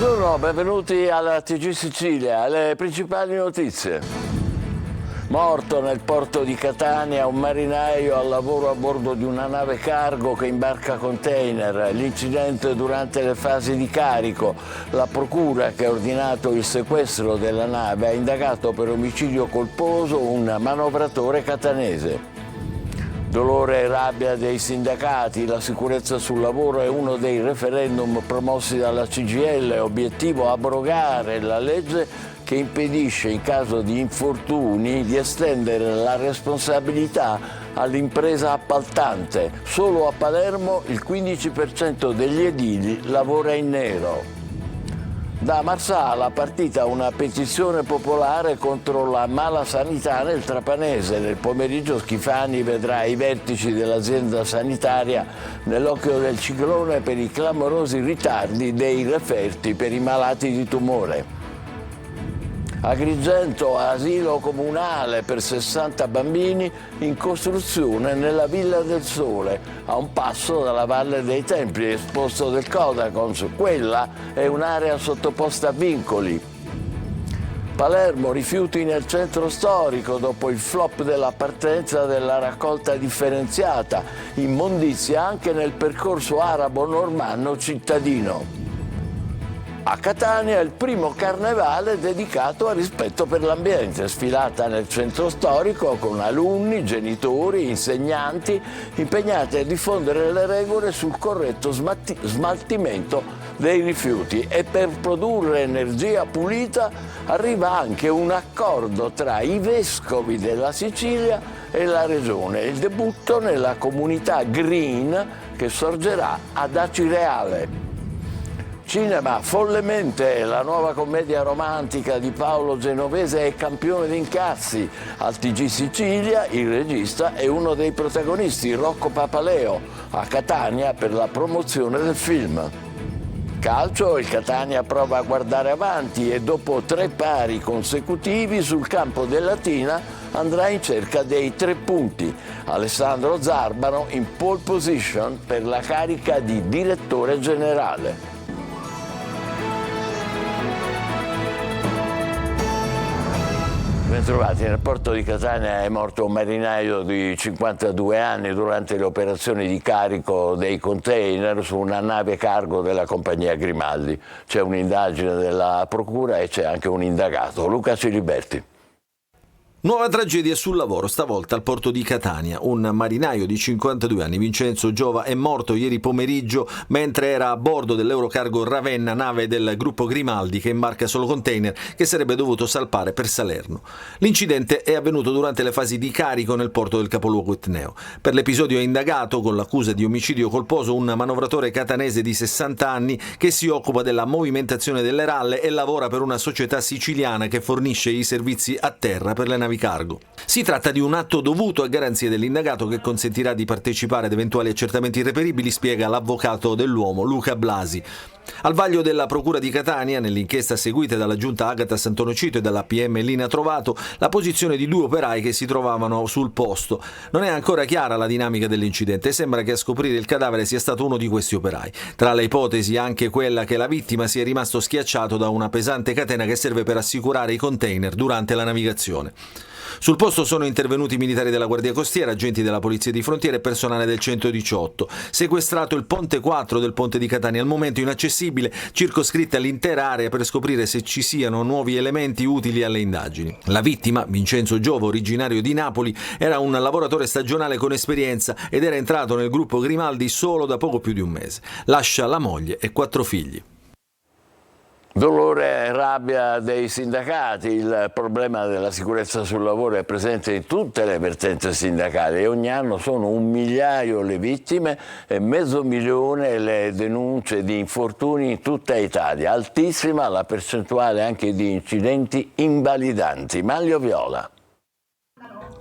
Buongiorno, benvenuti alla TG Sicilia, le principali notizie. Morto nel porto di Catania un marinaio al lavoro a bordo di una nave cargo che imbarca container. L'incidente durante le fasi di carico. La procura, che ha ordinato il sequestro della nave, ha indagato per omicidio colposo un manovratore catanese. Dolore e rabbia dei sindacati, la sicurezza sul lavoro è uno dei referendum promossi dalla CGIL, obiettivo abrogare la legge che impedisce in caso di infortuni di estendere la responsabilità all'impresa appaltante. Solo a Palermo il 15% degli edili lavora in nero. Da Marsala partita una petizione popolare contro la mala sanità nel Trapanese. Nel pomeriggio Schifani vedrà i vertici dell'azienda sanitaria nell'occhio del ciclone per i clamorosi ritardi dei referti per i malati di tumore. Agrigento, asilo comunale per 60 bambini in costruzione nella Villa del Sole, a un passo dalla Valle dei Templi, esposto del Codacons. Quella è un'area sottoposta a vincoli. Palermo, rifiuti nel centro storico dopo il flop della partenza della raccolta differenziata, immondizia anche nel percorso arabo-normanno cittadino. A Catania il primo carnevale dedicato al rispetto per l'ambiente, sfilata nel centro storico con alunni, genitori, insegnanti impegnati a diffondere le regole sul corretto smaltimento dei rifiuti, e per produrre energia pulita arriva anche un accordo tra i vescovi della Sicilia e la regione, il debutto nella comunità green che sorgerà ad Acireale. Cinema, Follemente, la nuova commedia romantica di Paolo Genovese, è campione di incassi. Al TG Sicilia il regista è uno dei protagonisti, Rocco Papaleo, a Catania per la promozione del film. Calcio, il Catania prova a guardare avanti e dopo 3 pari consecutivi sul campo del Latina andrà in cerca dei 3 punti. Alessandro Zarbano in pole position per la carica di direttore generale. Bentrovati. Nel porto di Catania è morto un marinaio di 52 anni durante le operazioni di carico dei container su una nave cargo della compagnia Grimaldi. C'è un'indagine della procura e c'è anche un indagato. Luca Ciliberti. Nuova tragedia sul lavoro, stavolta al porto di Catania. Un marinaio di 52 anni, Vincenzo Giova, è morto ieri pomeriggio mentre era a bordo dell'Eurocargo Ravenna, nave del gruppo Grimaldi che imbarca solo container, che sarebbe dovuto salpare per Salerno. L'incidente è avvenuto durante le fasi di carico nel porto del capoluogo etneo. Per l'episodio è indagato con l'accusa di omicidio colposo un manovratore catanese di 60 anni che si occupa della movimentazione delle ralle e lavora per una società siciliana che fornisce i servizi a terra per le navi cargo. Si tratta di un atto dovuto a garanzia dell'indagato che consentirà di partecipare ad eventuali accertamenti irreperibili, spiega l'avvocato dell'uomo Luca Blasi. Al vaglio della Procura di Catania, nell'inchiesta seguita dalla giunta Agata Sant'Onofrio e dalla PM Lina Trovato, la posizione di 2 operai che si trovavano sul posto. Non è ancora chiara la dinamica dell'incidente e sembra che a scoprire il cadavere sia stato uno di questi operai. Tra le ipotesi anche quella che la vittima sia rimasto schiacciato da una pesante catena che serve per assicurare i container durante la navigazione. Sul posto sono intervenuti militari della Guardia Costiera, agenti della Polizia di Frontiera e personale del 118. Sequestrato il ponte 4 del ponte di Catania, al momento inaccessibile, circoscritta l'intera area per scoprire se ci siano nuovi elementi utili alle indagini. La vittima, Vincenzo Giova, originario di Napoli, era un lavoratore stagionale con esperienza ed era entrato nel gruppo Grimaldi solo da poco più di un mese. Lascia la moglie e 4 figli. Dolore e rabbia dei sindacati. Il problema della sicurezza sul lavoro è presente in tutte le vertenze sindacali e ogni anno sono 1 migliaio le vittime e 500.000 le denunce di infortuni in tutta Italia. Altissima la percentuale anche di incidenti invalidanti. Manlio Viola.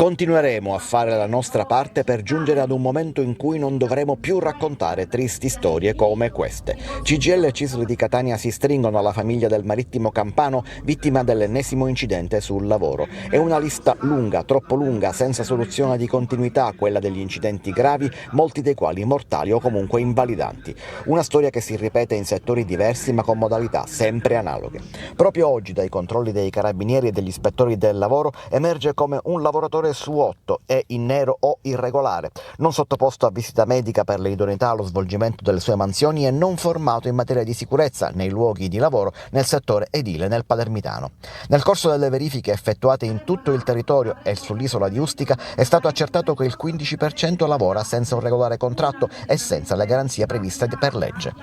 Continueremo a fare la nostra parte per giungere ad un momento in cui non dovremo più raccontare tristi storie come queste. CGIL e CISL di Catania si stringono alla famiglia del marittimo campano vittima dell'ennesimo incidente sul lavoro. È una lista lunga, troppo lunga, senza soluzione di continuità, quella degli incidenti gravi, molti dei quali mortali o comunque invalidanti. Una storia che si ripete in settori diversi ma con modalità sempre analoghe. Proprio oggi dai controlli dei carabinieri e degli ispettori del lavoro emerge come un lavoratore su 8 è in nero o irregolare, non sottoposto a visita medica per le idoneità allo svolgimento delle sue mansioni e non formato in materia di sicurezza nei luoghi di lavoro nel settore edile nel Palermitano. Nel corso delle verifiche effettuate in tutto il territorio e sull'isola di Ustica è stato accertato che il 15% lavora senza un regolare contratto e senza le garanzie previste per legge.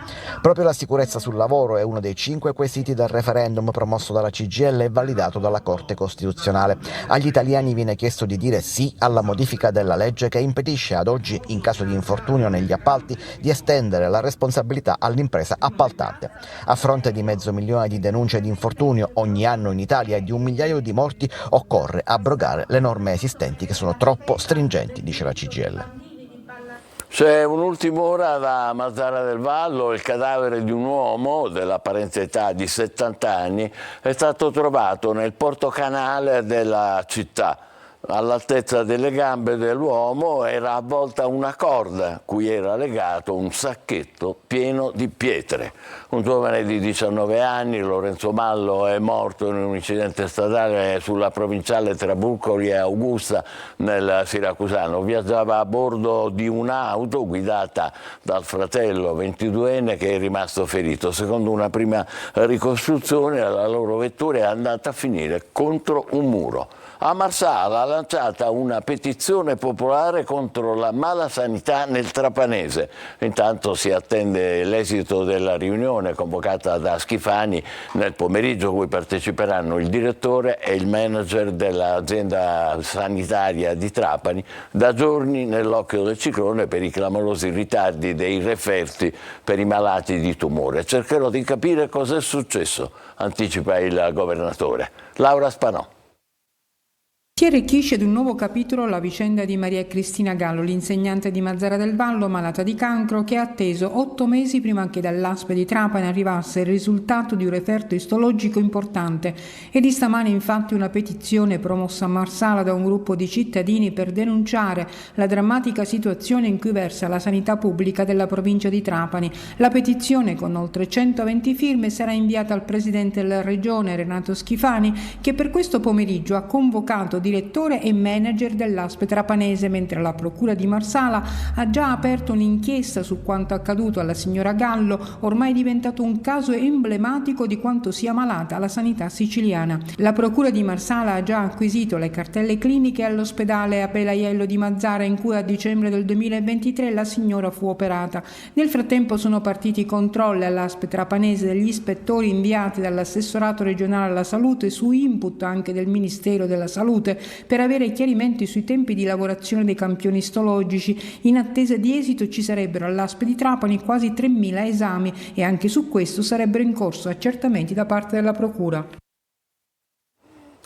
Proprio la sicurezza sul lavoro è uno dei 5 quesiti del referendum promosso dalla CGIL e validato dalla Corte Costituzionale. Agli italiani viene chiesto di dire sì alla modifica della legge che impedisce ad oggi, in caso di infortunio negli appalti, di estendere la responsabilità all'impresa appaltante. A fronte di 500.000 di denunce di infortunio ogni anno in Italia e di 1 migliaio di morti, occorre abrogare le norme esistenti che sono troppo stringenti, dice la CGIL. C'è un'ultima ora da Mazara del Vallo. Il cadavere di un uomo dell'apparente età di 70 anni è stato trovato nel portocanale della città. All'altezza delle gambe dell'uomo era avvolta una corda cui era legato un sacchetto pieno di pietre. Un giovane di 19 anni, Lorenzo Mallo, è morto in un incidente stradale sulla provinciale tra Brucoli e Augusta nel Siracusano. Viaggiava a bordo di un'auto guidata dal fratello 22enne che è rimasto ferito. Secondo una prima ricostruzione la loro vettura è andata a finire contro un muro. A Marsala ha lanciata una petizione popolare contro la malasanità nel Trapanese. Intanto si attende l'esito della riunione convocata da Schifani nel pomeriggio, cui parteciperanno il direttore e il manager dell'azienda sanitaria di Trapani, da giorni nell'occhio del ciclone per i clamorosi ritardi dei referti per i malati di tumore. Cercherò di capire cosa è successo, anticipa il governatore. Laura Spanò. Si arricchisce ad un nuovo capitolo la vicenda di Maria Cristina Gallo, l'insegnante di Mazara del Vallo malata di cancro che ha atteso 8 mesi prima che dall'ASP di Trapani arrivasse il risultato di un referto istologico importante e di stamane infatti una petizione promossa a Marsala da un gruppo di cittadini per denunciare la drammatica situazione in cui versa la sanità pubblica della provincia di Trapani. La petizione con oltre 120 firme sarà inviata al presidente della regione Renato Schifani, che per questo pomeriggio ha convocato direttore e manager dell'ASP trapanese, mentre la procura di Marsala ha già aperto un'inchiesta su quanto accaduto alla signora Gallo, ormai diventato un caso emblematico di quanto sia malata la sanità siciliana. La procura di Marsala ha già acquisito le cartelle cliniche all'ospedale a Pelaiello di Mazara, in cui a dicembre del 2023 la signora fu operata. Nel frattempo sono partiti i controlli all'ASP trapanese degli ispettori inviati dall'assessorato regionale alla salute su input anche del Ministero della Salute per avere chiarimenti sui tempi di lavorazione dei campioni istologici. In attesa di esito ci sarebbero all'ASP di Trapani quasi 3.000 esami e anche su questo sarebbero in corso accertamenti da parte della procura.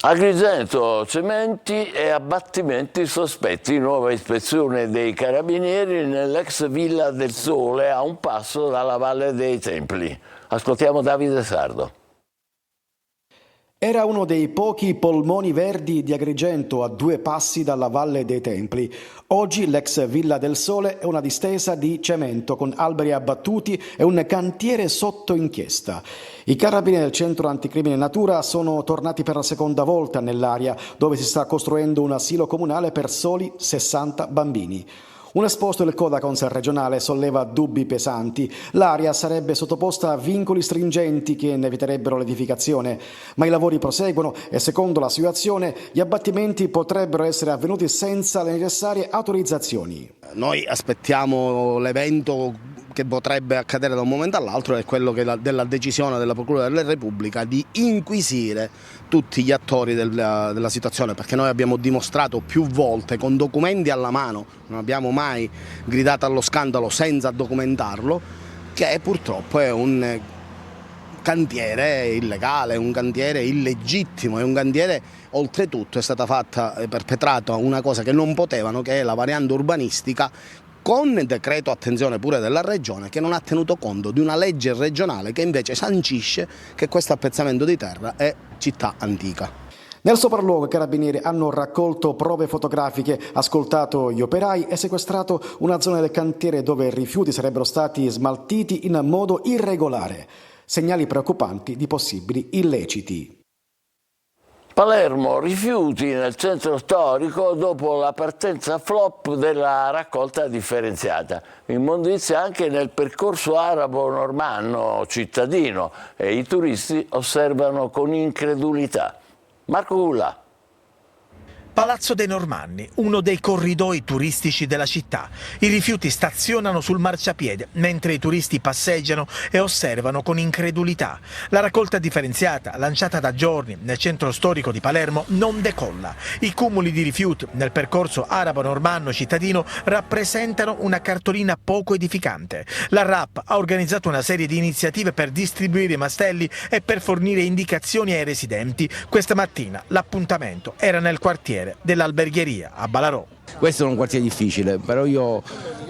Agrigento, cementi e abbattimenti sospetti, nuova ispezione dei carabinieri nell'ex Villa del Sole a un passo dalla Valle dei Templi. Ascoltiamo Davide Sardo. Era uno dei pochi polmoni verdi di Agrigento a 2 passi dalla Valle dei Templi. Oggi l'ex Villa del Sole è una distesa di cemento con alberi abbattuti e un cantiere sotto inchiesta. I carabinieri del Centro Anticrimine Natura sono tornati per la seconda volta nell'area dove si sta costruendo un asilo comunale per soli 60 bambini. Un esposto del Codacons regionale solleva dubbi pesanti. L'area sarebbe sottoposta a vincoli stringenti che ne eviterebbero l'edificazione, ma i lavori proseguono e secondo la situazione gli abbattimenti potrebbero essere avvenuti senza le necessarie autorizzazioni. Noi aspettiamo l'evento che potrebbe accadere da un momento all'altro, è quello della decisione della Procura della Repubblica di inquisire tutti gli attori della situazione, perché noi abbiamo dimostrato più volte con documenti alla mano, non abbiamo mai gridato allo scandalo senza documentarlo, che purtroppo è un cantiere illegale, un cantiere illegittimo, è un cantiere, oltretutto è stata perpetrata una cosa che non potevano, che è la variante urbanistica, con decreto, attenzione, pure della regione, che non ha tenuto conto di una legge regionale che invece sancisce che questo appezzamento di terra è città antica. Nel sopralluogo i carabinieri hanno raccolto prove fotografiche, ascoltato gli operai e sequestrato una zona del cantiere dove i rifiuti sarebbero stati smaltiti in modo irregolare. Segnali preoccupanti di possibili illeciti. Palermo, rifiuti nel centro storico dopo la partenza flop della raccolta differenziata. Immondizia anche nel percorso arabo-normanno cittadino e i turisti osservano con incredulità. Marco Gulla. Palazzo dei Normanni, uno dei corridoi turistici della città. I rifiuti stazionano sul marciapiede, mentre i turisti passeggiano e osservano con incredulità. La raccolta differenziata, lanciata da giorni nel centro storico di Palermo, non decolla. I cumuli di rifiuti nel percorso arabo-normanno cittadino rappresentano una cartolina poco edificante. La RAP ha organizzato una serie di iniziative per distribuire i mastelli e per fornire indicazioni ai residenti. Questa mattina l'appuntamento era nel quartiere dell'Albergheria a Balarò. Questo è un quartiere difficile, però io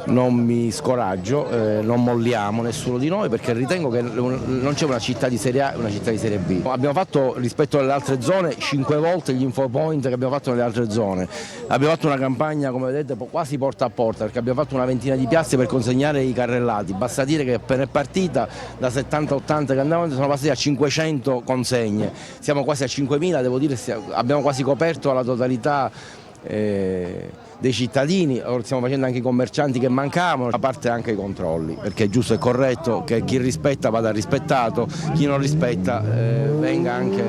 non mi scoraggio, non molliamo nessuno di noi, perché ritengo che non c'è una città di Serie A e una città di Serie B. Abbiamo fatto, rispetto alle altre zone, 5 volte gli infopoint che abbiamo fatto nelle altre zone. Abbiamo fatto una campagna, come vedete, quasi porta a porta, perché abbiamo fatto una ventina di piazze per consegnare i carrellati. Basta dire che appena è partita, da 70-80 che andavano, sono passati a 500 consegne. Siamo quasi a 5.000, devo dire, abbiamo quasi coperto la totalità dei cittadini. Ora stiamo facendo anche i commercianti che mancavano, a parte anche i controlli, perché è giusto e corretto che chi rispetta vada rispettato, chi non rispetta venga anche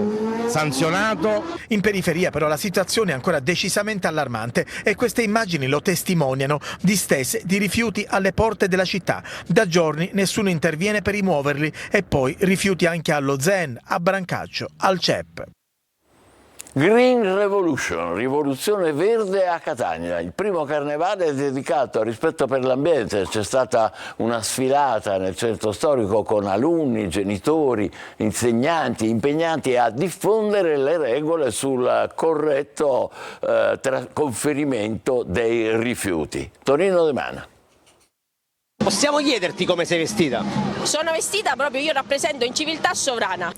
sanzionato. In periferia però la situazione è ancora decisamente allarmante e queste immagini lo testimoniano, distese di rifiuti alle porte della città. Da giorni nessuno interviene per rimuoverli e poi rifiuti anche allo Zen, a Brancaccio, al CEP. Green Revolution, rivoluzione verde a Catania. Il primo carnevale è dedicato al rispetto per l'ambiente. C'è stata una sfilata nel centro storico con alunni, genitori, insegnanti impegnati a diffondere le regole sul corretto conferimento dei rifiuti. Tonino De Mana. Possiamo chiederti come sei vestita? Sono vestita proprio, io rappresento in civiltà sovrana.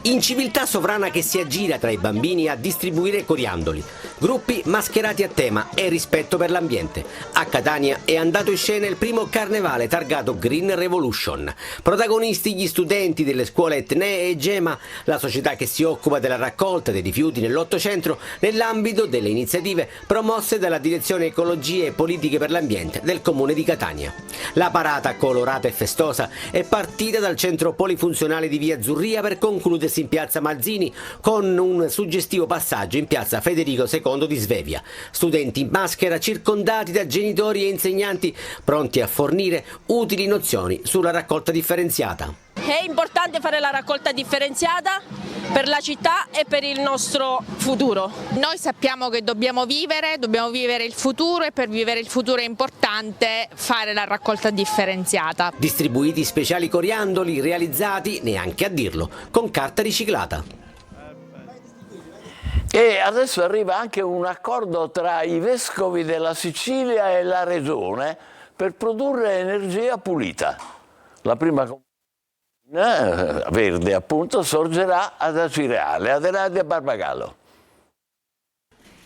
In civiltà sovrana che si aggira tra i bambini a distribuire coriandoli. Gruppi mascherati a tema e rispetto per l'ambiente. A Catania è andato in scena il primo carnevale targato Green Revolution. Protagonisti gli studenti delle scuole Etnee e Gema, la società che si occupa della raccolta dei rifiuti nell'8 nell'ambito delle iniziative promosse dalla Direzione Ecologia e Politiche per l'Ambiente del Comune di Catania. La parata colorata e festosa è partita dal centro polifunzionale di via Zurria per concludersi in piazza Mazzini con un suggestivo passaggio in piazza Federico II di Svevia. Studenti in maschera circondati da genitori e insegnanti pronti a fornire utili nozioni sulla raccolta differenziata. È importante fare la raccolta differenziata per la città e per il nostro futuro. Noi sappiamo che dobbiamo vivere il futuro e per vivere il futuro è importante fare la raccolta differenziata. Distribuiti speciali coriandoli realizzati, neanche a dirlo, con carta riciclata. E adesso arriva anche un accordo tra i vescovi della Sicilia e la Regione per produrre energia pulita. La prima verde appunto sorgerà ad Acireale. Adelaide Barbagallo.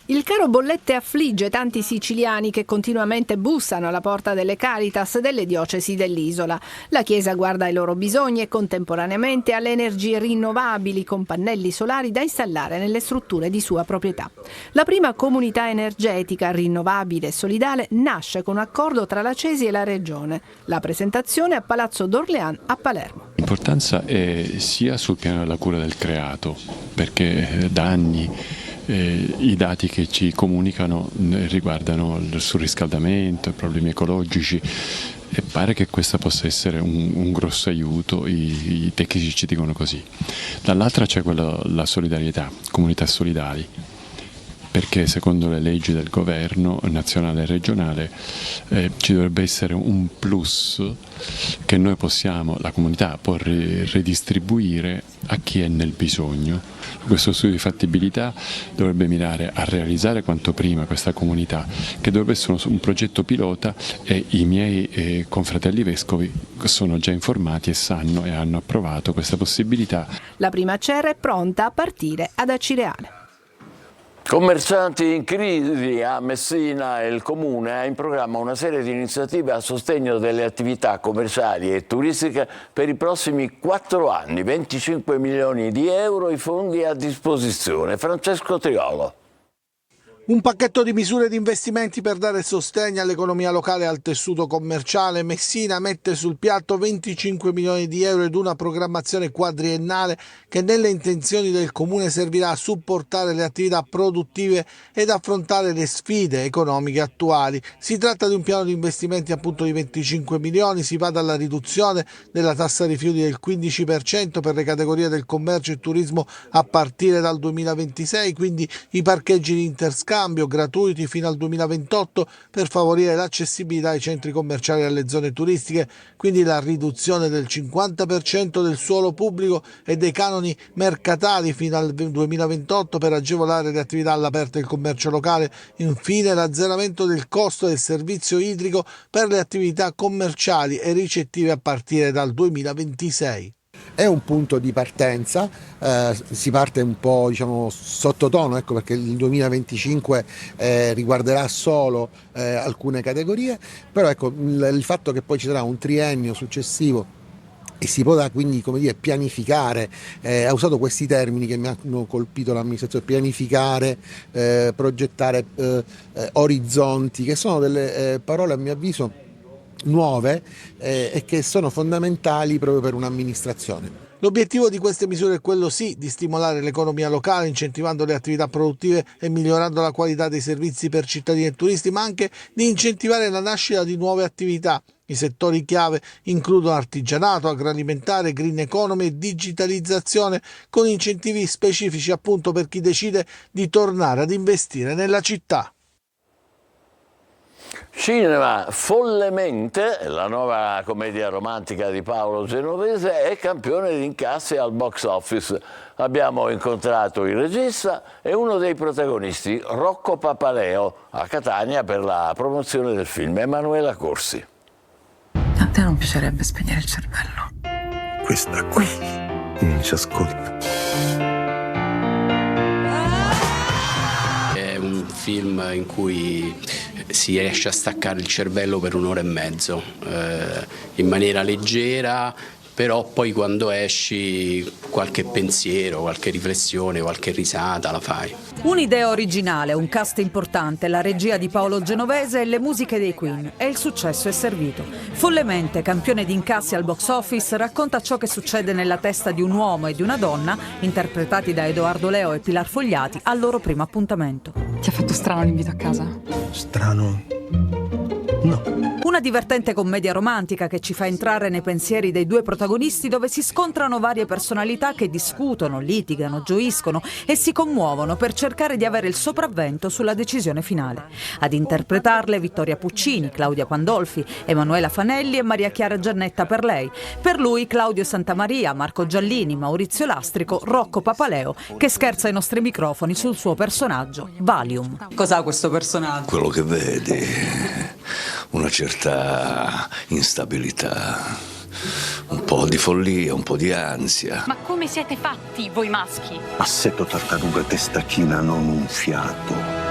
Il caro bollette affligge tanti siciliani che continuamente bussano alla porta delle Caritas delle diocesi dell'isola. La Chiesa guarda ai loro bisogni e contemporaneamente alle energie rinnovabili con pannelli solari da installare nelle strutture di sua proprietà. La prima comunità energetica rinnovabile e solidale nasce con un accordo tra la Cesi e la Regione. La presentazione a Palazzo d'Orléans a Palermo. L'importanza è sia sul piano della cura del creato, perché da anni i dati che ci comunicano riguardano il surriscaldamento, i problemi ecologici e pare che questo possa essere un grosso aiuto, i tecnici ci dicono così. Dall'altra c'è la solidarietà, comunità solidali, perché secondo le leggi del governo nazionale e regionale ci dovrebbe essere un plus che noi possiamo, la comunità può ridistribuire a chi è nel bisogno. Questo studio di fattibilità dovrebbe mirare a realizzare quanto prima questa comunità, che dovrebbe essere un progetto pilota, e i miei confratelli vescovi sono già informati e sanno e hanno approvato questa possibilità. La prima CER è pronta a partire ad Acireale. Commercianti in crisi a Messina e il Comune ha in programma una serie di iniziative a sostegno delle attività commerciali e turistiche per i prossimi 4 anni. 25 milioni di euro i fondi a disposizione. Francesco Triolo. Un pacchetto di misure di investimenti per dare sostegno all'economia locale e al tessuto commerciale. Messina mette sul piatto 25 milioni di euro ed una programmazione quadriennale che nelle intenzioni del Comune servirà a supportare le attività produttive ed affrontare le sfide economiche attuali. Si tratta di un piano di investimenti appunto di 25 milioni, si va dalla riduzione della tassa rifiuti del 15% per le categorie del commercio e turismo a partire dal 2026, quindi i parcheggi di interscambio gratuiti fino al 2028 per favorire l'accessibilità ai centri commerciali e alle zone turistiche, quindi la riduzione del 50% del suolo pubblico e dei canoni mercatali fino al 2028 per agevolare le attività all'aperto e il commercio locale, infine l'azzeramento del costo del servizio idrico per le attività commerciali e ricettive a partire dal 2026. È un punto di partenza, si parte un po' sottotono, ecco, perché il 2025 riguarderà solo alcune categorie, però ecco, il fatto che poi ci sarà un triennio successivo e si potrà quindi, come dire, pianificare, ha usato questi termini che mi hanno colpito l'amministrazione, pianificare, progettare orizzonti, che sono delle parole a mio avviso nuove e che sono fondamentali proprio per un'amministrazione. L'obiettivo di queste misure è quello sì di stimolare l'economia locale, incentivando le attività produttive e migliorando la qualità dei servizi per cittadini e turisti, ma anche di incentivare la nascita di nuove attività. I settori chiave includono artigianato, agroalimentare, green economy e digitalizzazione, con incentivi specifici appunto per chi decide di tornare ad investire nella città. Cinema Follemente, la nuova commedia romantica di Paolo Genovese, è campione di incassi al box office. Abbiamo incontrato il regista e uno dei protagonisti, Rocco Papaleo, a Catania per la promozione del film. Emanuela Corsi. A te non piacerebbe spegnere il cervello? Questa qui non ci ascolta. È un film in cui si riesce a staccare il cervello per 1 ora e mezzo, in maniera leggera, però poi quando esci qualche pensiero, qualche riflessione, qualche risata la fai. Un'idea originale, un cast importante, la regia di Paolo Genovese e le musiche dei Queen, e il successo è servito. Follemente, campione di incassi al box office, racconta ciò che succede nella testa di un uomo e di una donna, interpretati da Edoardo Leo e Pilar Fogliati, al loro primo appuntamento. Ti ha fatto strano l'invito a casa? Strano? No. Una divertente commedia romantica che ci fa entrare nei pensieri dei due protagonisti, dove si scontrano varie personalità che discutono, litigano, gioiscono e si commuovono per cercare di avere il sopravvento sulla decisione finale. Ad interpretarle Vittoria Puccini, Claudia Pandolfi, Emanuela Fanelli e Maria Chiara Giannetta per lei. Per lui Claudio Santamaria, Marco Giallini, Maurizio Lastrico, Rocco Papaleo, che scherza ai nostri microfoni sul suo personaggio, Valium. Cos'ha questo personaggio? Quello che vedi, una certa instabilità, un po' di follia, un po' di ansia. Ma come siete fatti voi maschi? Assetto tartaruga, testacina, non un fiato.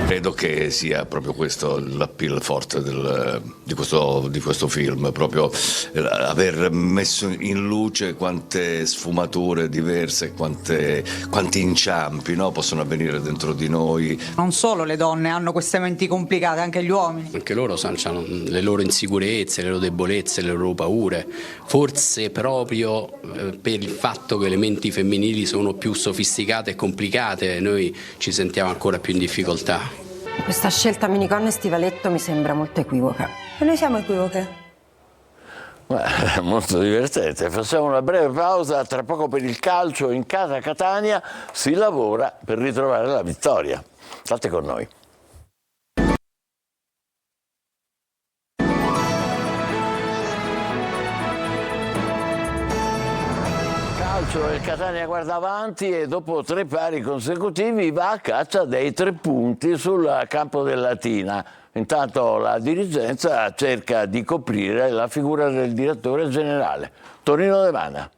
Credo che sia proprio questo l'appeal forte di questo film, proprio aver messo in luce quante sfumature diverse, quanti inciampi, no, possono avvenire dentro di noi. Non solo le donne hanno queste menti complicate, anche gli uomini. Anche loro hanno le loro insicurezze, le loro debolezze, le loro paure. Forse proprio per il fatto che le menti femminili sono più sofisticate e complicate, noi ci sentiamo ancora più in difficoltà. Questa scelta miniconne e stivaletto mi sembra molto equivoca. E noi siamo equivoche. Molto divertente. Facciamo una breve pausa, tra poco per il calcio in casa Catania si lavora per ritrovare la vittoria. State con noi. Il Catania guarda avanti e dopo 3 pari consecutivi va a caccia dei 3 punti sul campo del Latina. Intanto la dirigenza cerca di coprire la figura del direttore generale. Tonino De Mana.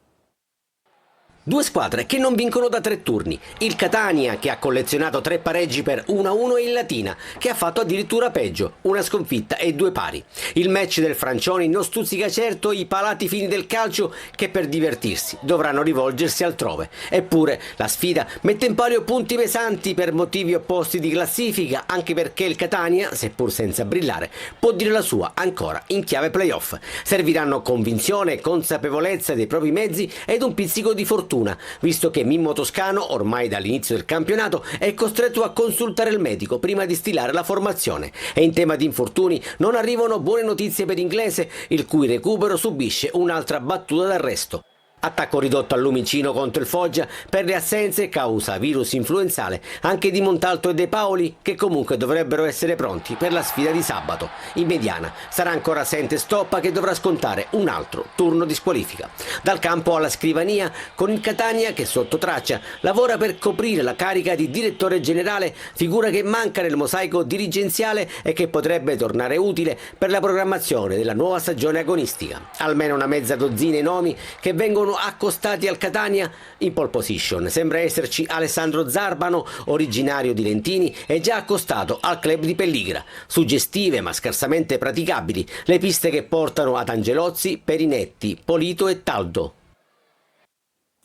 2 squadre che non vincono da 3 turni. Il Catania, che ha collezionato 3 pareggi per 1-1, e il Latina, che ha fatto addirittura peggio, 1 sconfitta e 2 pari. Il match del Francioni non stuzzica certo i palati fini del calcio, che per divertirsi dovranno rivolgersi altrove. Eppure la sfida mette in palio punti pesanti per motivi opposti di classifica, anche perché il Catania, seppur senza brillare, può dire la sua ancora in chiave playoff. Serviranno convinzione, consapevolezza dei propri mezzi ed un pizzico di fortuna, visto che Mimmo Toscano, ormai dall'inizio del campionato, è costretto a consultare il medico prima di stilare la formazione. E in tema di infortuni non arrivano buone notizie per Inglese, il cui recupero subisce un'altra battuta d'arresto. Attacco ridotto al Lumicino contro il Foggia per le assenze causa virus influenzale anche di Montalto e De Paoli, che comunque dovrebbero essere pronti per la sfida di sabato. In mediana sarà ancora assente Stoppa, che dovrà scontare un altro turno di squalifica. Dal campo alla scrivania, con il Catania che sotto traccia lavora per coprire la carica di direttore generale, figura che manca nel mosaico dirigenziale e che potrebbe tornare utile per la programmazione della nuova stagione agonistica. Almeno una mezza dozzina i nomi che vengono accostati al Catania. In pole position sembra esserci Alessandro Zarbano, originario di Lentini e già accostato al club di Pelligra. Suggestive ma scarsamente praticabili le piste che portano ad Angelozzi, Perinetti, Polito e Taldo.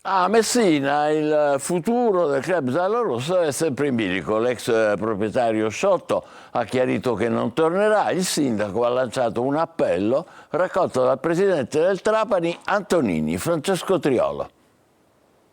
A Messina il futuro del club giallorosso è sempre in bilico. L'ex proprietario Sciotto ha chiarito che non tornerà. Il sindaco ha lanciato un appello raccolto dal presidente del Trapani Antonini, Francesco Triolo.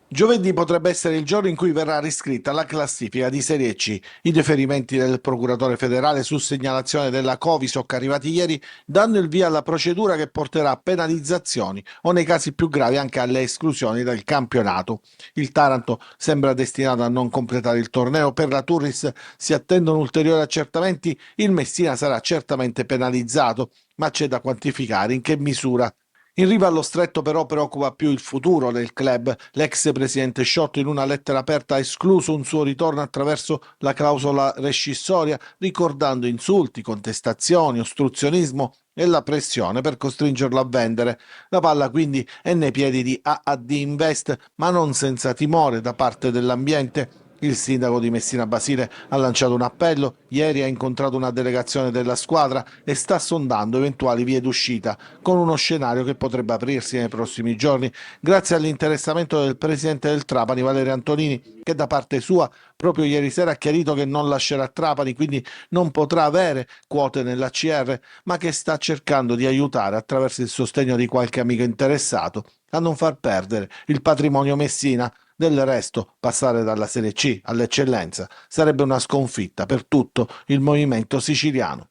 Giovedì potrebbe essere il giorno in cui verrà riscritta la classifica di Serie C. I deferimenti del procuratore federale su segnalazione della Covisoc arrivati ieri danno il via alla procedura che porterà a penalizzazioni o nei casi più gravi anche alle esclusioni dal campionato. Il Taranto sembra destinato a non completare il torneo. Per la Turris si attendono ulteriori accertamenti. Il Messina sarà certamente penalizzato, ma c'è da quantificare in che misura. In riva allo stretto però preoccupa più il futuro del club. L'ex presidente Sciotto in una lettera aperta ha escluso un suo ritorno attraverso la clausola rescissoria, ricordando insulti, contestazioni, ostruzionismo e la pressione per costringerlo a vendere. La palla quindi è nei piedi di AAD Invest, ma non senza timore da parte dell'ambiente. Il sindaco di Messina Basile ha lanciato un appello, ieri ha incontrato una delegazione della squadra e sta sondando eventuali vie d'uscita, con uno scenario che potrebbe aprirsi nei prossimi giorni, grazie all'interessamento del presidente del Trapani, Valerio Antonini, che da parte sua proprio ieri sera ha chiarito che non lascerà Trapani, quindi non potrà avere quote nell'ACR, ma che sta cercando di aiutare attraverso il sostegno di qualche amico interessato a non far perdere il patrimonio Messina. Del resto, passare dalla Serie C all'eccellenza sarebbe una sconfitta per tutto il movimento siciliano.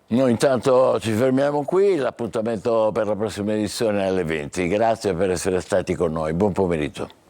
Noi intanto ci fermiamo qui, l'appuntamento per la prossima edizione è alle 20. Grazie per essere stati con noi, buon pomeriggio.